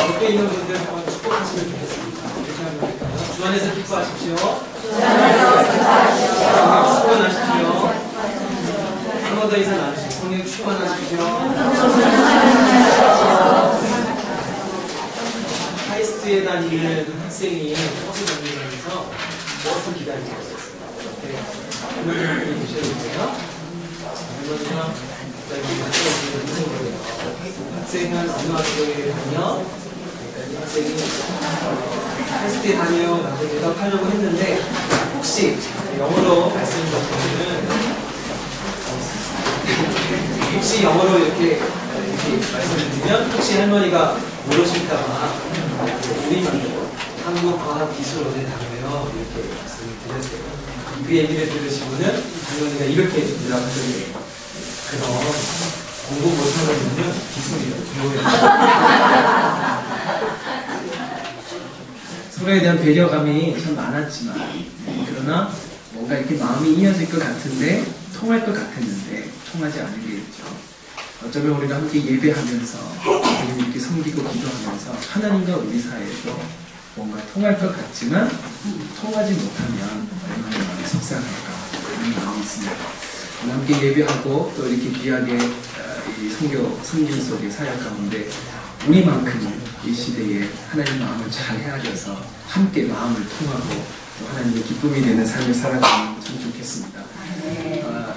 옆에 있는 분들 한번 축복하시면 좋겠습니다. 이렇게 하면 될까요? 주 안에서 기뻐하십시오. 축원하십시오. 한 번 더 인사 나누시고 성령 축원하십시오. 카이스트에 다니는 학생이 버스 정류장에서 버스 기다리고 있었어요. 이렇게 분명히 주셔야 되고요. 할머니가 학생은 어느 학교에 다녀? 학생이 카이스트에 다녀 라고 대답하려고 했는데 혹시 영어로 말씀드리면은 혹시 영어로 이렇게 말씀을 드리면 혹시 할머니가 모르실까봐 우리말로 한국과학기술원에 다녀요 이렇게 말씀을 드렸어요. 그 얘기를 들으시고는 할머니가 이렇게 대답하셨어요. 그럼 공부 못하면요 기술이요. 서로에 대한 배려감이 참 많았지만 그러나 뭔가 이렇게 마음이 이어질 것 같은데 통할 것 같았는데 통하지 않은 게 있죠. 어쩌면 우리가 함께 예배하면서 이렇게 섬기고 기도하면서 하나님과 우리 사이에도 뭔가 통할 것 같지만 통하지 못하면 얼마나 마음이 속상할까 그런 마음이 있습니다. 함께 예배하고 또 이렇게 귀하게 이 성경 속의 사역 가운데 우리만큼은 이 시대에 하나님 마음을 잘 헤아려서 함께 마음을 통하고 또 하나님의 기쁨이 되는 삶을 살아가면 참 좋겠습니다.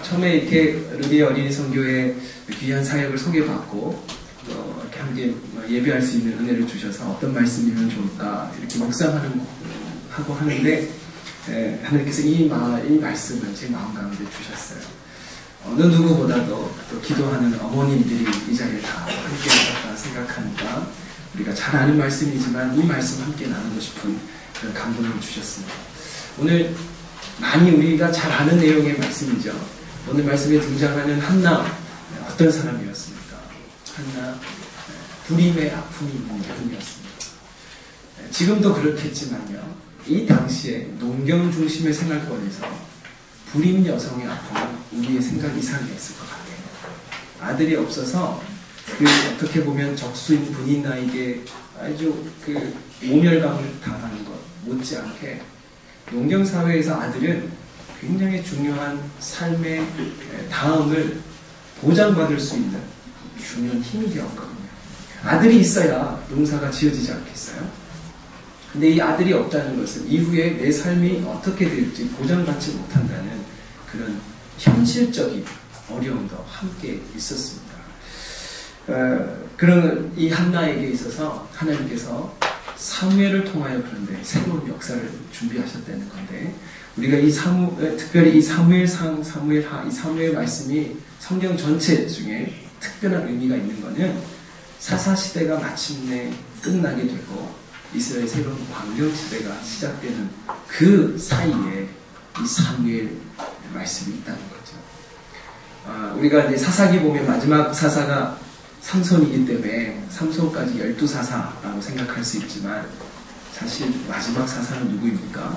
처음에 이렇게 루디 어린이 선교회 귀한 사역을 소개받고 또 이렇게 함께 예배할 수 있는 은혜를 주셔서 어떤 말씀이면 좋을까 이렇게 묵상하고 하는데 하나님께서 이 말씀을 제 마음 가운데 주셨어요. 어느 누구보다도 또 기도하는 어머님들이 이 자리에 다 함께 있었다 생각하니까 우리가 잘 아는 말씀이지만 이 말씀 함께 나누고 싶은 그런 감동을 주셨습니다. 오늘 많이 우리가 잘 아는 내용의 말씀이죠. 오늘 말씀에 등장하는 한나 어떤 사람이었습니까? 한나 불임의 아픔이 있는 여인이었습니다. 지금도 그렇겠지만요. 이 당시에 농경 중심의 생활권에서 불임 여성의 아픔은 우리의 생각 이상이 있을 것 같아요. 아들이 없어서 어떻게 보면 적수인 부인나에게 아주 모멸감을 당하는 것 못지않게 농경사회에서 아들은 굉장히 중요한 삶의 다음을 보장받을 수 있는 중요한 힘이 되었거든요. 아들이 있어야 농사가 지어지지 않겠어요? 근데 이 아들이 없다는 것은 이후에 내 삶이 어떻게 될지 보장받지 못한다는 그런 현실적인 어려움도 함께 있었습니다. 그런 이 한나에게 있어서 하나님께서 사무엘을 통하여 그런데 새로운 역사를 준비하셨다는 건데 우리가 특별히 이 사무엘상, 사무엘하, 이 사무엘 말씀이 성경 전체 중에 특별한 의미가 있는 것은 사사시대가 마침내 끝나게 되고 이스라엘 새로운 왕정시대가 시작되는 그 사이에 이 사무엘 말씀이 있다는 거죠. 우리가 이제 사사기 보면 마지막 사사가 삼손이기 때문에 삼손까지 12사사라고 생각할 수 있지만 사실 마지막 사사는 누구입니까?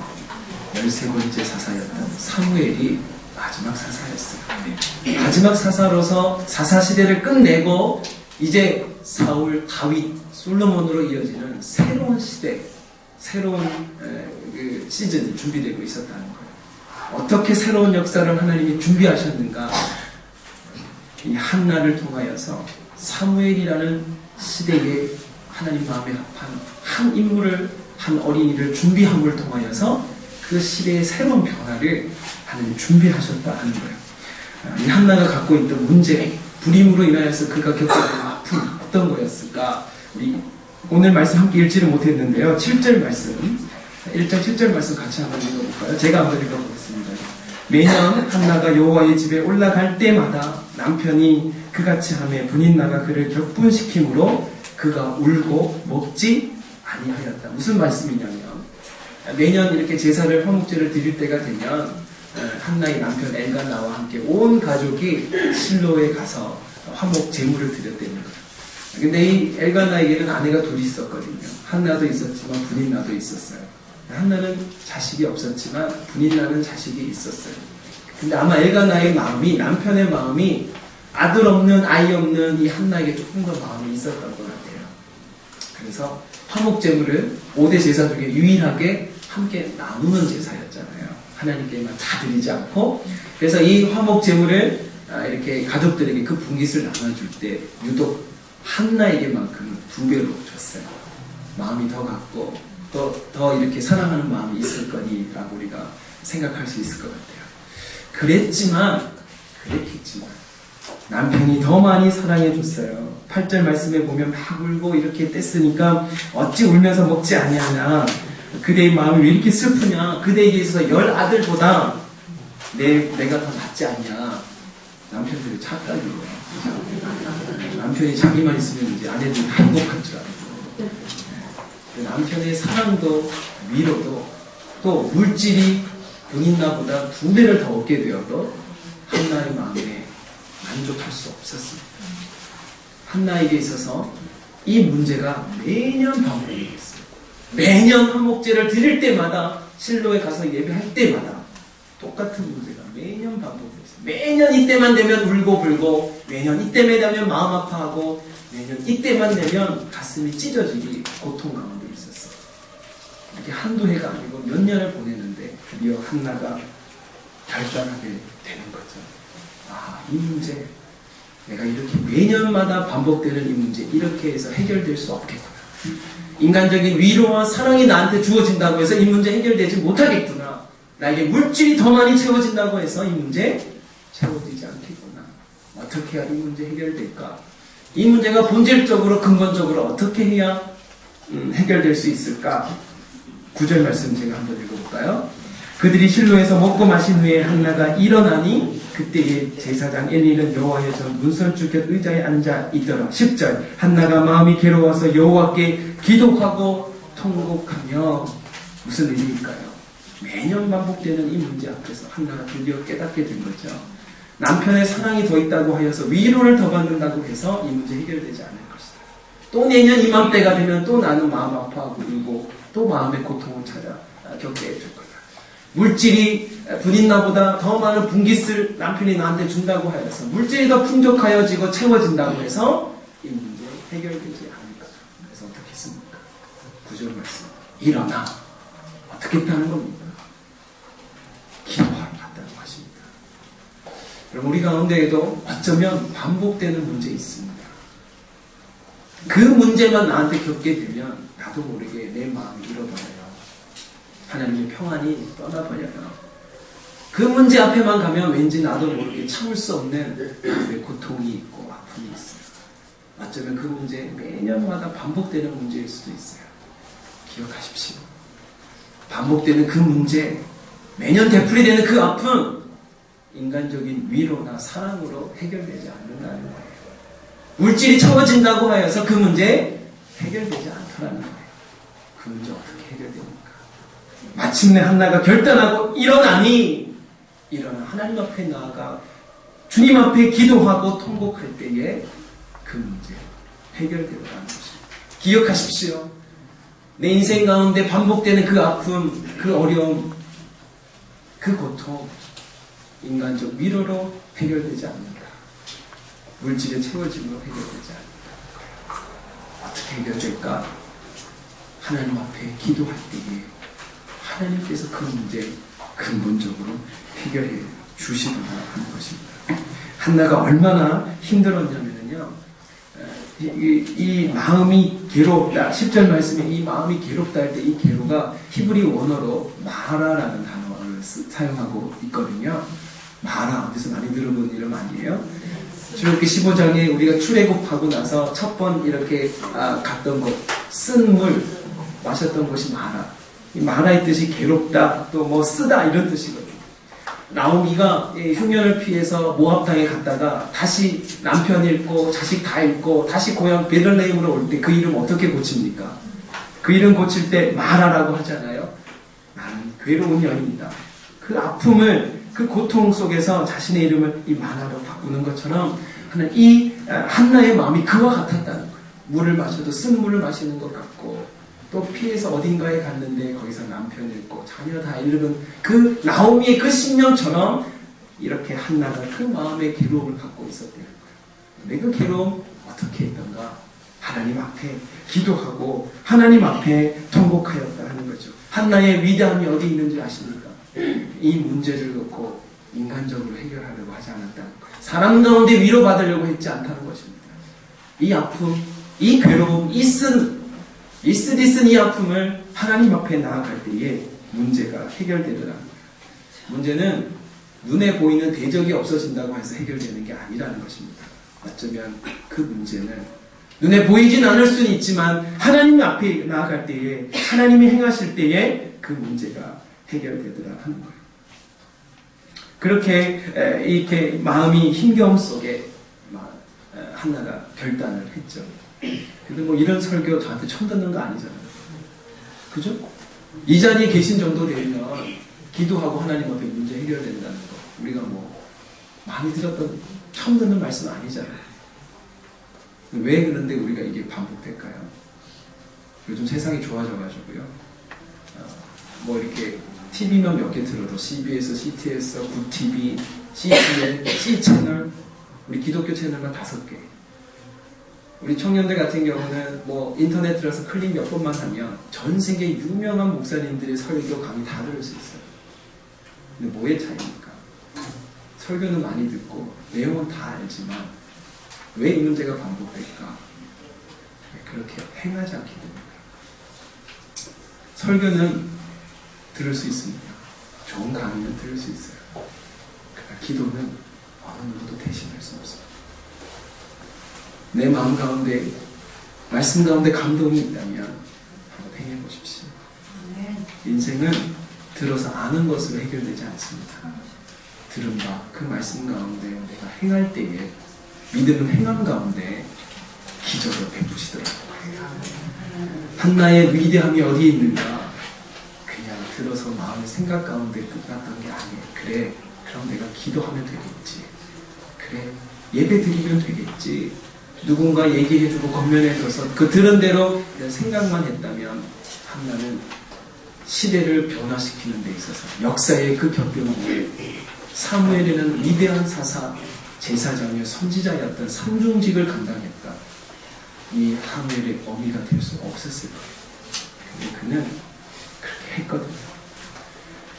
13번째 사사였던 사무엘이 마지막 사사였어요. 마지막 사사로서 사사시대를 끝내고 이제 사울, 다윗, 솔로몬으로 이어지는 새로운 시대, 새로운 시즌이 준비되고 있었다는 거예요. 어떻게 새로운 역사를 하나님이 준비하셨는가? 이 한나를 통하여서 사무엘이라는 시대에 하나님 마음에 합한 한 인물을 한 어린이를 준비함을 통하여서 그 시대의 새로운 변화를 하나님 준비하셨다 하는 거예요. 이 한나가 갖고 있던 문제, 불임으로 인하여서 그가 겪게 된 아픔 어떤 거였을까? 우리 오늘 말씀 함께 읽지를 못했는데요. 7절 말씀, 1절 7절 말씀 같이 한번 읽어볼까요? 제가 한번 읽어보겠습니다. 매년 한나가 여호와의 집에 올라갈 때마다 남편이 그같이 하며 분인나가 그를 격분시키므로 그가 울고 먹지 아니하였다. 무슨 말씀이냐면 매년 이렇게 제사를 화목제를 드릴 때가 되면 한나의 남편 엘가나와 함께 온 가족이 실로에 가서 화목 제물을 드렸다는 거예요. 근데 이 엘가나에게는 아내가 둘이 있었거든요. 한나도 있었지만 분인나도 있었어요. 한나는 자식이 없었지만 분인나는 자식이 있었어요. 근데 아마 엘가나의 마음이, 남편의 마음이 아들 없는, 아이 없는 이 한나에게 조금 더 마음이 있었던 것 같아요. 그래서 화목제물을 5대 제사 중에 유일하게 함께 나누는 제사였잖아요. 하나님께만 다 드리지 않고. 그래서 이 화목제물을 이렇게 가족들에게 그 분깃을 나눠줄 때 유독 한나에게만큼은 2배로 줬어요. 마음이 더 갖고 더 이렇게 사랑하는 마음이 있을 거니라고 우리가 생각할 수 있을 것 같아요. 그랬겠지만 남편이 더 많이 사랑해줬어요. 8절 말씀에 보면 막 울고 이렇게 뗐으니까 어찌 울면서 먹지 아니하냐. 그대의 마음이 왜 이렇게 슬프냐. 그대에게 있어서 10아들보다 내가 더 낫지 않냐. 남편들이 착각이에요. 남편이 자기만 있으면 이제 아내들이 행복할 줄 알고. 남편의 사랑도 위로도 또 물질이 분인나보다 2배를 더 얻게 되어도 한나의 마음에 만족할 수 없었습니다. 한나에게 있어서 이 문제가 매년 반복됐어요. 매년 화목제를 드릴 때마다 실로에 가서 예배할 때마다 똑같은 문제가 매년 반복됐어요. 매년 이때만 되면 울고 불고, 매년 이때만 되면 마음 아파하고, 매년 이때만 되면 가슴이 찢어지기 고통 가운데 있었어요. 이렇게 한두 해가 아니고 몇 년을 보냈는데 드디어 한나가 결단하게 되는 거죠. 이 문제, 내가 이렇게 매년마다 반복되는 이 문제, 이렇게 해서 해결될 수 없겠구나. 인간적인 위로와 사랑이 나한테 주어진다고 해서 이 문제 해결되지 못하겠구나. 나에게 물질이 더 많이 채워진다고 해서 이 문제 채워지지 않겠구나. 어떻게 해야 이 문제 해결될까? 이 문제가 본질적으로 근본적으로 어떻게 해야 해결될 수 있을까? 9절 말씀 제가 한번 읽어볼까요? 그들이 실로에서 먹고 마신 후에 한나가 일어나니 그때에 제사장 엘리는 여호와의 전 문설주 곁 의자에 앉아 있더라. 10절 한나가 마음이 괴로워서 여호와께 기도하고 통곡하며. 무슨 일일까요? 매년 반복되는 이 문제 앞에서 한나가 드디어 깨닫게 된 거죠. 남편의 사랑이 더 있다고 하여서 위로를 더 받는다고 해서 이 문제 해결되지 않을 것이다. 또 내년 이맘때가 되면 또 나는 마음 아파하고 울고 또 마음의 고통을 찾아 겪게 해줄 거다. 물질이 분인나보다 더 많은 분깃을 남편이 나한테 준다고 하여서 물질이 더 풍족하여지고 채워진다고 해서 이 문제 해결되지 않을 거다. 그래서 어떻게 했습니까? 9절 말씀. 일어나. 어떻게 했다는 겁니까? 기도하러 갔다고 하십니다. 그럼 우리 가운데에도 어쩌면 반복되는 문제 있습니다. 그 문제만 나한테 겪게 되면 나도 모르게 내 마음이 잃어버려요. 하나님의 평안이 떠나버려요. 그 문제 앞에만 가면 왠지 나도 모르게 참을 수 없는 마음의 고통이 있고 아픔이 있어요. 어쩌면 그 문제 매년마다 반복되는 문제일 수도 있어요. 기억하십시오. 반복되는 그 문제, 매년 되풀이되는 그 아픔, 인간적인 위로나 사랑으로 해결되지 않는다는 거예요. 물질이 채워진다고 하여서 그 문제 해결되지 않더라는 거예요. 그 문제 어떻게 해결됩니까? 마침내 한나가 결단하고 일어나 하나님 앞에 나아가 주님 앞에 기도하고 통곡할 때에 그 문제 해결되더라는 것입니다. 기억하십시오. 내 인생 가운데 반복되는 그 아픔, 그 어려움, 그 고통, 인간적 위로로 해결되지 않는다. 물질의 채워짐으로 해결되지 않는다. 어떻게 해결될까? 하나님 앞에 기도할 때에 하나님께서 그 문제 근본적으로 해결해 주시더라 하는 것입니다. 한나가 얼마나 힘들었냐면요. 이 마음이 괴롭다. 10절 말씀에 이 마음이 괴롭다 할 때 이 괴로가 히브리 원어로 마라라는 단어를 사용하고 있거든요. 마라, 어디서 많이 들어본 이름 아니에요? 출애굽기 15장에 우리가 출애굽하고 나서 첫 번 이렇게 갔던 곳, 쓴 물 마셨던 곳이 마라. 이 마라의 뜻이 괴롭다, 또 뭐 쓰다 이런 뜻이거든요. 나오미가 흉년을 피해서 모압 땅에 갔다가 다시 남편 잃고 자식 다 잃고 다시 고향 베들레헴으로 올 때 그 이름 어떻게 고칩니까? 그 이름 고칠 때 마라라고 하잖아요. 나는 괴로운 여인이다. 그 아픔을, 그 고통 속에서 자신의 이름을 이 마라로 바꾸는 것처럼 하는 이 한나의 마음이 그와 같았다는 거예요. 물을 마셔도 쓴 물을 마시는 것 같고, 또 피해서 어딘가에 갔는데 거기서 남편 잃고 자녀 다 잃은 그 나오미의 그 심령처럼 이렇게 한나가 그 마음의 괴로움을 갖고 있었대요. 근데 그 괴로움 어떻게 했던가? 하나님 앞에 기도하고 하나님 앞에 통곡하였다 하는 거죠. 한나의 위대함이 어디 있는지 아십니까? 이 문제를 놓고 인간적으로 해결하려고 하지 않았다는 거예요. 사람 가운데 위로받으려고 했지 않다는 것입니다. 이 아픔, 이 괴로움, 이 쓰디쓴 이 아픔을 하나님 앞에 나아갈 때에 문제가 해결되더라는 거예요. 문제는 눈에 보이는 대적이 없어진다고 해서 해결되는 게 아니라는 것입니다. 어쩌면 그 문제는 눈에 보이진 않을 수는 있지만 하나님 앞에 나아갈 때에, 하나님이 행하실 때에 그 문제가 해결되더라 하는 거예요. 그렇게 이렇게 마음이 힘겨움 속에 한나가 결단을 했죠. 근데 뭐 이런 설교 저한테 처음 듣는 거 아니잖아요. 그죠? 이 자리에 계신 정도 되면 기도하고 하나님 앞에 문제 해결된다는 거, 우리가 뭐 많이 들었던, 처음 듣는 말씀 아니잖아요. 왜 그런데 우리가 이게 반복될까요? 요즘 세상이 좋아져가지고요. 뭐 이렇게 TV만 몇 개 들어도 CBS, CTS, 구TV, CCN, C채널, 우리 기독교 채널만 5개. 우리 청년들 같은 경우는 뭐 인터넷 들어서 클릭 몇 번만 하면 전 세계 유명한 목사님들의 설교 강의 다 들을 수 있어요. 근데 뭐의 차이입니까? 설교는 많이 듣고 내용은 다 알지만 왜 이 문제가 반복될까? 왜 그렇게 행하지 않게 됩니까? 설교는 들을 수 있습니다. 좋은 강의는 들을 수 있어요. 그러나 기도는 어느 누구도 대신할 수 없습니다. 내 마음 가운데, 말씀 가운데 감동이 있다면 한번 행해 보십시오. 인생은 들어서 아는 것으로 해결되지 않습니다. 들은 바, 그 말씀 가운데 내가 행할 때에 믿음은 행함 가운데 기적을 베푸시더라고요. 한나의 위대함이 어디에 있는가? 그냥 들어서 마음의 생각 가운데 끝났던 게 아니에요. 그래, 그럼 내가 기도하면 되겠지. 그래, 예배 드리면 되겠지. 누군가 얘기해주고 겉면해줘서 그 들은 대로 생각만 했다면 한나는 시대를 변화시키는 데 있어서 역사의 그 격변기에 사무엘에는 위대한 사사, 제사장이며 선지자였던 삼중직을 감당했다. 이 사무엘의 어미가 될 수 없었을 거예요. 근데 그는 그렇게 했거든요.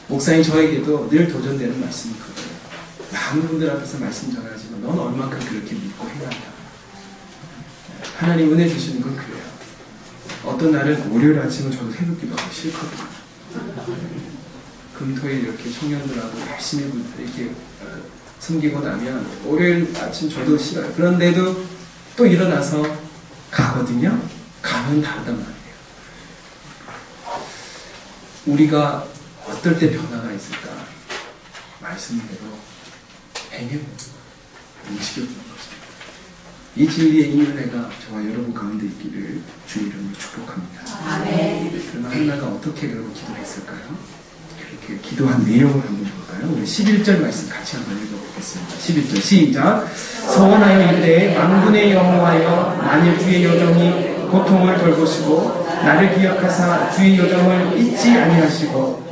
목사님 저에게도 늘 도전되는 말씀이 그거예요. 많은 분들 앞에서 말씀 전하지만 넌 얼만큼 그렇게 믿고 행한다. 하나님 은혜 주시는 건 그래요. 어떤 날은 월요일 아침은 저도 새벽 기도하기 싫거든요. 금토일 이렇게 청년들하고 열심히 이렇게 섬기고 나면 월요일 아침 저도 싫어요. 그런데도 또 일어나서 가거든요. 가면 다르단 말이에요. 우리가 어떨 때 변화가 있을까? 말씀대로 행해보고 움직여보는 거죠. 이 진리의 이 은혜가 저와 여러분 가운데 있기를 주 이름으로 축복합니다. 아멘. 그러나 한나가 어떻게 그러고 기도했을까요? 그렇게 기도한 내용을 한번 볼까요? 우리 11절 말씀 같이 한번 읽어보겠습니다. 11절 시작. 서원하여 이르되 만군의 여호와여, 만일 주의 여종이 고통을 돌보시고 나를 기억하사 주의 여종을 잊지 아니하시고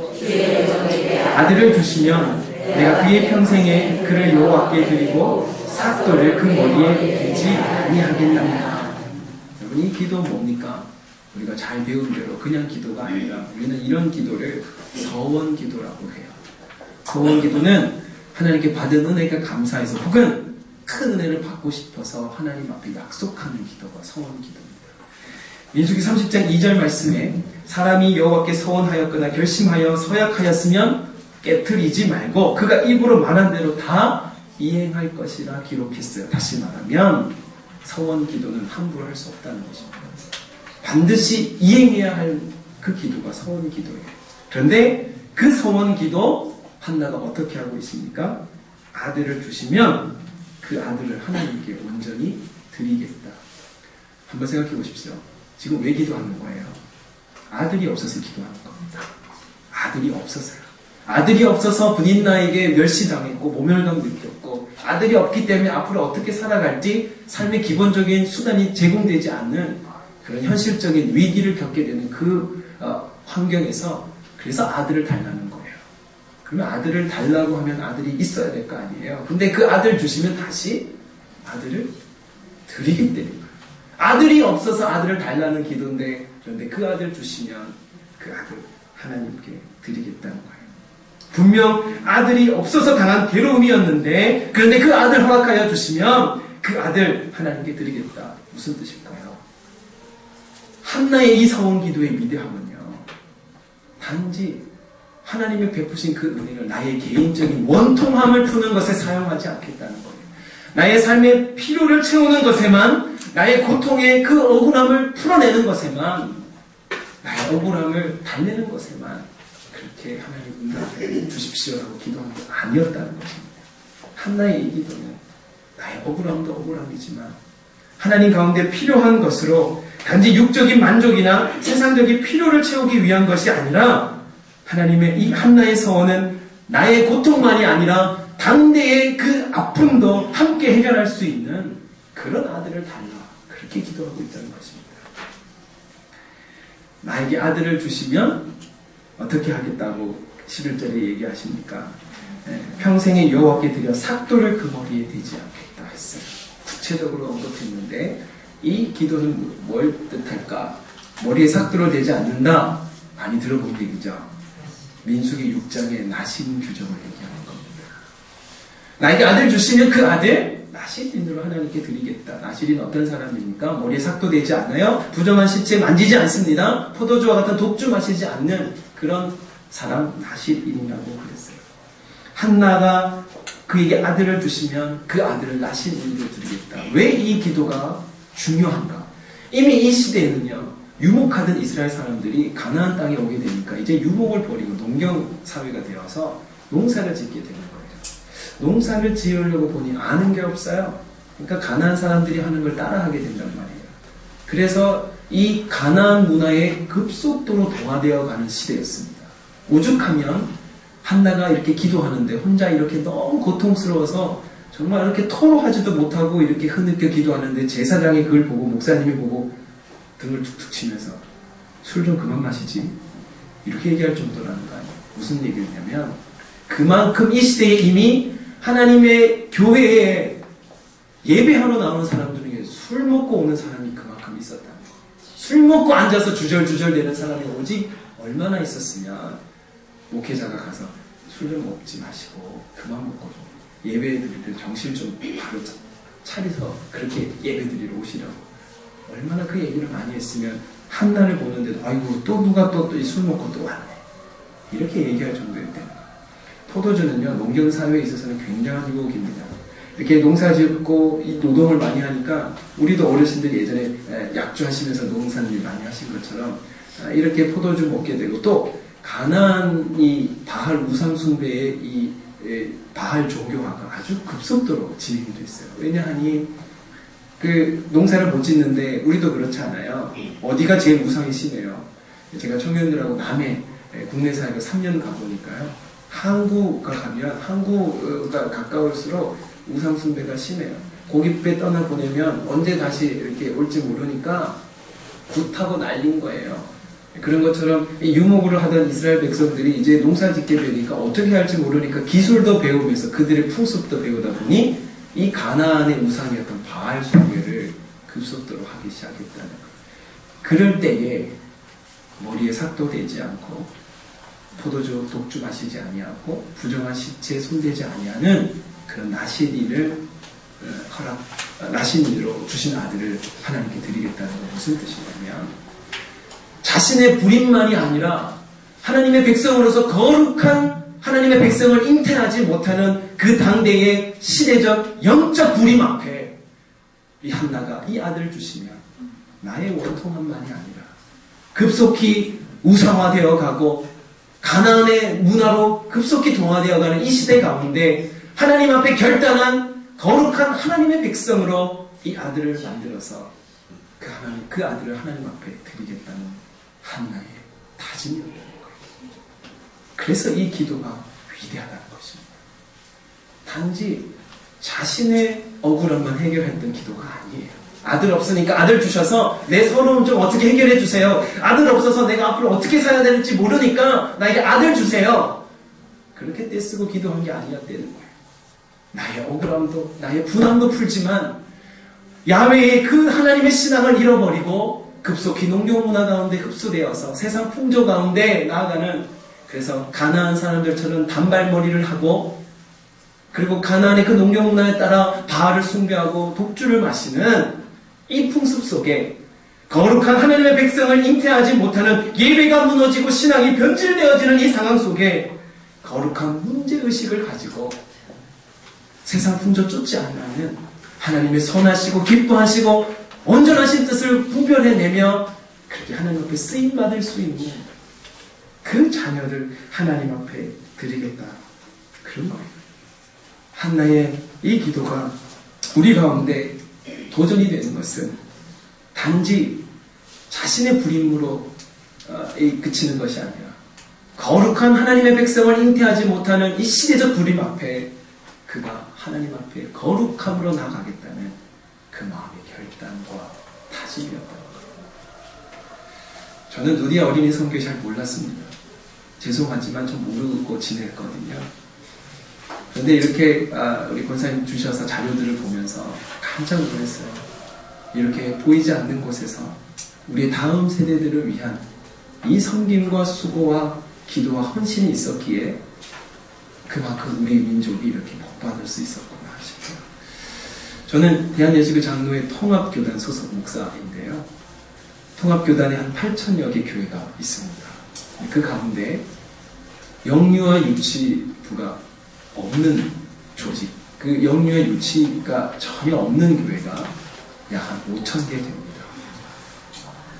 아들을 주시면 내가 그의 평생에 그를 여호와께 드리고 삭도를 그 머리에 대지 아니하겠나이다. 여러분, 이 기도 뭡니까? 우리가 잘 배운 대로 그냥 기도가 아니라 우리는 이런 기도를 서원 기도라고 해요. 서원 기도는 하나님께 받은 은혜가 감사해서 혹은 큰 은혜를 받고 싶어서 하나님 앞에 약속하는 기도가 서원 기도입니다. 민수기 30장 2절 말씀에 사람이 여호와께 서원하였거나 결심하여 서약하였으면 깨트리지 말고 그가 입으로 말한 대로 다 이행할 것이라 기록했어요. 다시 말하면 서원 기도는 함부로 할 수 없다는 것입니다. 반드시 이행해야 할 그 기도가 서원 기도예요. 그런데 그 서원 기도 한나가 어떻게 하고 있습니까? 아들을 주시면 그 아들을 하나님께 온전히 드리겠다. 한번 생각해 보십시오. 지금 왜 기도하는 거예요? 아들이 없어서 기도하는 겁니다. 아들이 없어서요. 아들이 없어서 브닌나에게 멸시당했고 모멸감 느꼈고 아들이 없기 때문에 앞으로 어떻게 살아갈지 삶의 기본적인 수단이 제공되지 않는 그런 현실적인 위기를 겪게 되는 그 환경에서 그래서 아들을 달라는 거예요. 그러면 아들을 달라고 하면 아들이 있어야 될 거 아니에요. 근데 그 아들 주시면 다시 아들을 드리겠다는 거예요. 아들이 없어서 아들을 달라는 기도인데 그런데 그 아들 주시면 그 아들 하나님께 드리겠다는 거예요. 분명 아들이 없어서 당한 괴로움이었는데 그런데 그 아들 허락하여 주시면 그 아들 하나님께 드리겠다. 무슨 뜻일까요? 한나의 이 서원 기도의 위대함은요. 단지 하나님의 베푸신 그 은혜를 나의 개인적인 원통함을 푸는 것에 사용하지 않겠다는 거예요. 나의 삶의 필요를 채우는 것에만 나의 고통의 그 억울함을 풀어내는 것에만 나의 억울함을 달래는 것에만 그렇게 하나님 응답해 주십시오라고 기도한 게 아니었다는 것입니다. 한나의 이 기도는 나의 억울함도 억울함이지만 하나님 가운데 필요한 것으로 단지 육적인 만족이나 세상적인 필요를 채우기 위한 것이 아니라 하나님의 이 한나의 서원은 나의 고통만이 아니라 당대의 그 아픔도 함께 해결할 수 있는 그런 아들을 달라 그렇게 기도하고 있다는 것입니다. 나에게 아들을 주시면 어떻게 하겠다고 11절에 얘기하십니까? 평생에 여호와께 드려 삭도를 그 머리에 대지 않겠다 했어요. 구체적으로 언급했는데 이 기도는 뭘 뜻할까? 머리에 삭도를 대지 않는다? 많이 들어본 얘기죠. 민수기 6장의 나신 규정을 얘기하는 겁니다. 나에게 아들 주시면 그 아들 나실인으로 하나님께 드리겠다. 나실인 어떤 사람입니까? 머리에 삭도 되지 않아요. 부정한 시체 만지지 않습니다. 포도주와 같은 독주 마시지 않는 그런 사람 나실인이라고 그랬어요. 한나가 그에게 아들을 주시면 그 아들을 나실인으로 드리겠다. 왜 이 기도가 중요한가? 이미 이 시대에는요. 유목하던 이스라엘 사람들이 가나안 땅에 오게 되니까 이제 유목을 버리고 농경 사회가 되어서 농사를 짓게 되는 거예요. 농사를 지으려고 보니 아는 게 없어요. 그러니까 가나안 사람들이 하는 걸 따라하게 된단 말이에요. 그래서 이 가나안 문화에 급속도로 동화되어 가는 시대였습니다. 오죽하면 한나가 이렇게 기도하는데 혼자 이렇게 너무 고통스러워서 정말 이렇게 토로하지도 못하고 이렇게 흐느껴 기도하는데 제사장이 그걸 보고 목사님이 보고 등을 툭툭 치면서 술 좀 그만 마시지 이렇게 얘기할 정도라는 거 아니에요. 무슨 얘기냐면 그만큼 이 시대에 이미 하나님의 교회에 예배하러 나오는 사람들 중에 술 먹고 오는 사람이 그만큼 있었다는 거예요. 술 먹고 앉아서 주절주절 되는 사람이 오직 얼마나 있었으면 목회자가 가서 술 좀 먹지 마시고 그만 먹고 좀 예배 드릴 때 정신 좀 바로 차려서 그렇게 예배 드리러 오시라고 얼마나 그 얘기를 많이 했으면 한나를 보는데도 아이고 또 누가 또 술 먹고 또 왔네 이렇게 얘기할 정도였대요. 포도주는요 농경사회에 있어서는 굉장한 유혹입니다. 이렇게 농사 짓고 이 노동을 많이 하니까 우리도 어르신들 예전에 약주하시면서 농사일 많이 하신 것처럼 이렇게 포도주 먹게 되고 또 가나안이 바알 우상 숭배의 이 바알 종교화가 아주 급속도로 진행이 됐어요. 왜냐하니 그 농사를 못 짓는데 우리도 그렇지 않아요. 어디가 제일 우상이 심해요. 제가 청년들하고 남해 국내 사회가 3년 가보니까요. 항구가 가면 항구가 가까울수록 우상 숭배가 심해요. 고깃배 떠나보내면 언제 다시 이렇게 올지 모르니까 굿하고 날린 거예요. 그런 것처럼 유목을 하던 이스라엘 백성들이 이제 농사 짓게 되니까 어떻게 할지 모르니까 기술도 배우면서 그들의 풍습도 배우다 보니 이 가나안의 우상이었던 바알 숭배를 급속도로 하기 시작했다는 거예요. 그럴 때에 머리에 삭도 되지 않고 포도주 독주 마시지 아니하고 부정한 시체에 손대지 아니하는 그런 나시리를 나신이로 주신 아들을 하나님께 드리겠다는 건 무슨 뜻이냐면 자신의 불임만이 아니라 하나님의 백성으로서 거룩한 하나님의 백성을 잉태하지 못하는 그 당대의 시대적 영적 불임 앞에 이 한나가 이 아들을 주시면 나의 원통함만이 아니라 급속히 우상화되어 가고 가나안의 문화로 급속히 동화되어 가는 이 시대 가운데 하나님 앞에 결단한 거룩한 하나님의 백성으로 이 아들을 만들어서 그 아들을 하나님 앞에 드리겠다는 한나의 다짐이었다는 거예요. 그래서 이 기도가 위대하다는 것입니다. 단지 자신의 억울함만 해결했던 기도가 아니에요. 아들 없으니까 아들 주셔서 내 서러움 좀 어떻게 해결해 주세요. 아들 없어서 내가 앞으로 어떻게 살아야 될지 모르니까 나에게 아들 주세요. 그렇게 떼쓰고 기도한 게 아니었다는 거예요. 나의 억울함도 나의 분함도 풀지만 야훼의 그 하나님의 신앙을 잃어버리고 급속히 농경문화 가운데 흡수되어서 세상 풍조 가운데 나아가는, 그래서 가나안 사람들처럼 단발머리를 하고 그리고 가나안의 그 농경문화에 따라 바알을 숭배하고 독주를 마시는 이 풍습 속에 거룩한 하나님의 백성을 잉태하지 못하는 예배가 무너지고 신앙이 변질되어지는 이 상황 속에 거룩한 문제의식을 가지고 세상 풍조 쫓지 않으면 하나님의 선하시고 기뻐하시고 온전하신 뜻을 분별해내며 그렇게 하나님 앞에 쓰임받을 수 있는 그 자녀를 하나님 앞에 드리겠다, 그런 거예요. 한나의 이 기도가 우리 가운데 도전이 되는 것은 단지 자신의 불임으로 그치는 것이 아니라 거룩한 하나님의 백성을 잉태하지 못하는 이 시대적 불임 앞에 그가 하나님 앞에 거룩함으로 나가겠다는 그 마음의 결단과 다짐이었던 거예요. 저는 누디아 어린이 선교 잘 몰랐습니다. 죄송하지만 좀 모르고 지냈거든요. 그런데 이렇게 우리 권사님 주셔서 자료들을 보면서 깜짝 놀랐어요. 이렇게 보이지 않는 곳에서 우리의 다음 세대들을 위한 이 섬김과 수고와 기도와 헌신이 있었기에 그만큼 우리 민족이 이렇게 복받을 수 있었구나 싶어요. 저는 대한예수교 장로회 통합교단 소속 목사인데요. 통합교단에 한 8,000여 개 교회가 있습니다. 그 가운데 영유아 유치부가 없는 조직, 그 영유아 유치가 전혀 없는 교회가 약 한 5,000개 됩니다.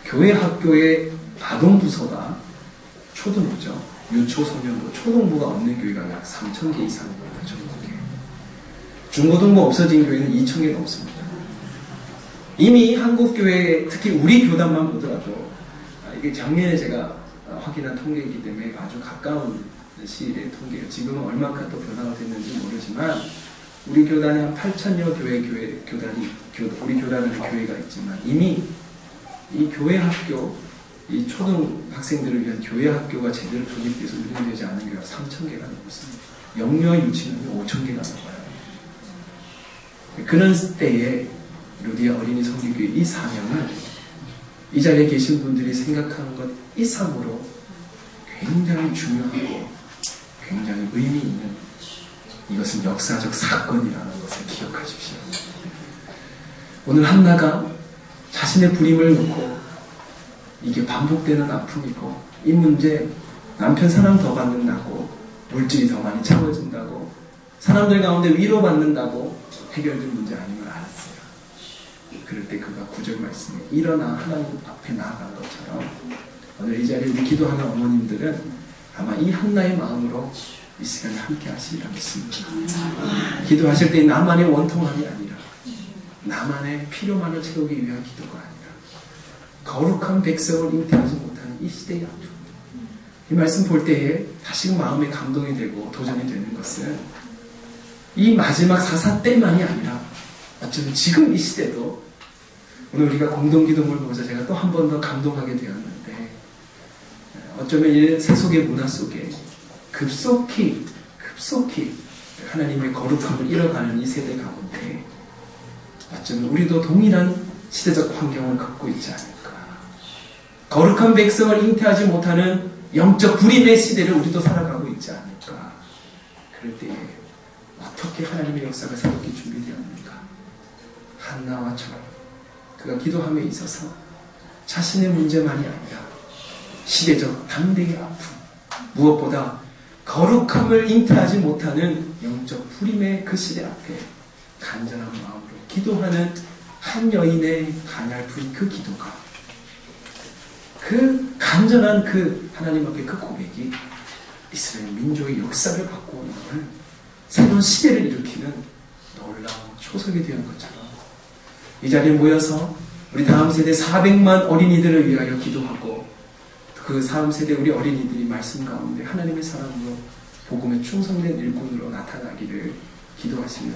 교회 학교의 아동부서가 초등부죠. 유초소년부, 초동부가 없는 교회가 약 3,000개 이상입니다. 전국에. 중고등부 없어진 교회는 2,000개 넘습니다. 이미 한국교회, 특히 우리 교단만 보더라도 이게 작년에 제가 확인한 통계이기 때문에 아주 가까운 시일의 통계예요. 지금은 얼마큼 또 변화가 됐는지 모르지만 우리 교단에 한 8,000여 교단이 우리 교단에는 교회가 있지만 이미 이 교회 학교, 이 초등학생들을 위한 교회 학교가 제대로 독립돼서 운영되지 않은 교회가 3,000개가 넘습니다. 영유아 유치는 5,000개가 넘어요. 그런 때에 루디아 어린이 성교교회 이 사명은 이 자리에 계신 분들이 생각하는 것 이상으로 굉장히 중요하고 굉장히 의미 있는, 이것은 역사적 사건이라는 것을 기억하십시오. 오늘 한나가 자신의 불임을 놓고 이게 반복되는 아픔이고 이 문제, 남편 사랑 더 받는다고 물질이 더 많이 채워진다고 사람들 가운데 위로받는다고 해결된 문제 아닌 걸 알았어요. 그럴 때 그가 9절 말씀에 일어나 하나님 앞에 나아간 것처럼 오늘 이 자리에 우리 기도하는 어머님들은 아마 이 한나의 마음으로 이 시간에 함께 하시리라 믿습니다. 기도하실 때 나만의 원통함이 아니라 나만의 필요만을 채우기 위한 기도가 아니라 거룩한 백성을 잉태하지 못하는 이 시대의 아픔, 이 말씀 볼 때에 다시금 마음에 감동이 되고 도전이 되는 것은 이 마지막 사사 때만이 아니라 어쩌면 지금 이 시대도 오늘 우리가 공동기도를 보면서 제가 또 한 번 더 감동하게 되었는데 어쩌면 이 세속의 문화 속에 급속히 하나님의 거룩함을 잃어가는 이 세대 가운데 어쩌면 우리도 동일한 시대적 환경을 겪고 있지 않을까. 거룩한 백성을 잉태하지 못하는 영적 불임의 시대를 우리도 살아가고 있지 않을까. 그럴 때에 어떻게 하나님의 역사가 새롭게 준비되었는가. 한나와처럼 그가 기도함에 있어서 자신의 문제만이 아니라 시대적 당대의 아픔, 무엇보다 거룩함을 잉태하지 못하는 영적 불임의 그 시대 앞에 간절한 마음으로 기도하는 한 여인의 가냘픈 그 기도가, 그 간절한 그 하나님 앞에 그 고백이 이스라엘 민족의 역사를 바꾸어 나가는 새로운 시대를 일으키는 놀라운 초석이 되는 것처럼 이 자리에 모여서 우리 다음 세대 400만 어린이들을 위하여 기도하고 그 다음 세대 우리 어린이들이 말씀 가운데 하나님의 사람으로 복음에 충성된 일꾼으로 나타나기를 기도하시면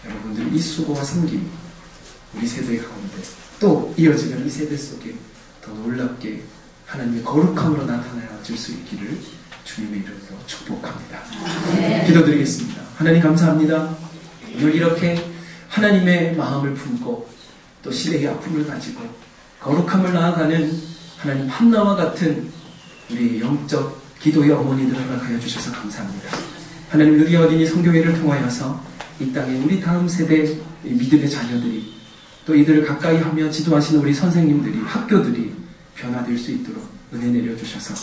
여러분들 이 수고와 섬김 우리 세대 가운데 또 이어지는 이 세대 속에 더 놀랍게 하나님의 거룩함으로 나타나질 수 있기를 주님의 이름으로 축복합니다. 기도드리겠습니다. 하나님 감사합니다. 오늘 이렇게 하나님의 마음을 품고 또 시대의 아픔을 가지고 거룩함을 나아가는 하나님 한나와 같은 우리 영적 기도의 어머니들을 허락하여 주셔서 감사합니다. 하나님 우리 어린이 성교회를 통하여서 이 땅에 우리 다음 세대 믿음의 자녀들이 또 이들을 가까이 하며 지도하시는 우리 선생님들이 학교들이 변화될 수 있도록 은혜 내려주셔서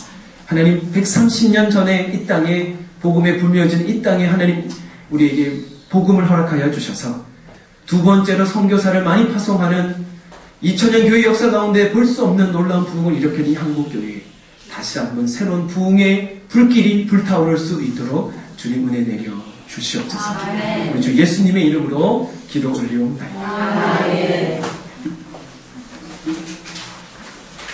하나님 130년 전에 이 땅에 복음에 불며진 이 땅에 하나님 우리에게 복음을 허락하여 주셔서 두 번째로 선교사를 많이 파송하는 2000년 교회 역사 가운데 볼 수 없는 놀라운 부흥을 일으킨 이 한국교회에 다시 한번 새로운 부흥의 불길이 불타오를 수 있도록 주님 은혜 내려 주시옵소서. 우리 주 예수님의 이름으로 기도 올리옵나이다.